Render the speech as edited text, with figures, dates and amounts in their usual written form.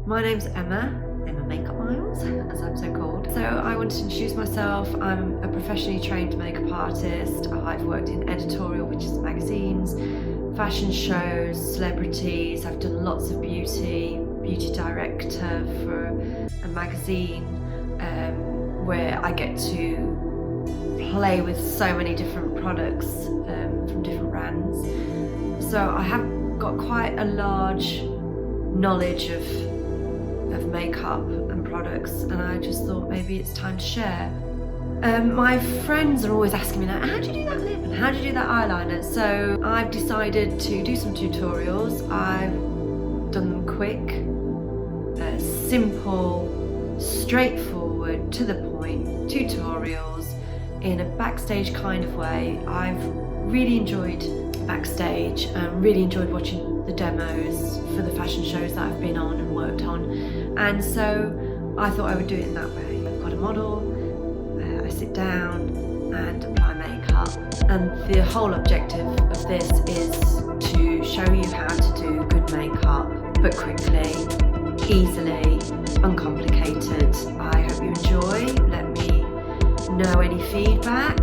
My name's Emma Makeup Miles, as I'm so called. So I want to introduce myself. I'm a professionally trained makeup artist. I've worked in editorial, which is magazines, fashion shows, celebrities. I've done lots of beauty director for a magazine where I get to play with so many different products from different brands. So I have got quite a large knowledge of makeup and products, and I just thought maybe it's time to share. My friends are always asking me, like, how do you do that lip and how do you do that eyeliner? So I've decided to do some tutorials. I've done them quick, simple, straightforward, to the point tutorials in a backstage kind of way. I've really enjoyed backstage and really enjoyed watching the demos for the fashion shows that I've been on and worked on, and so I thought I would do it in that way. I've got a model, I sit down and apply makeup, and the whole objective of this is to show you how to do good makeup, but quickly, easily, uncomplicated. I hope you enjoy. Let me know any feedback.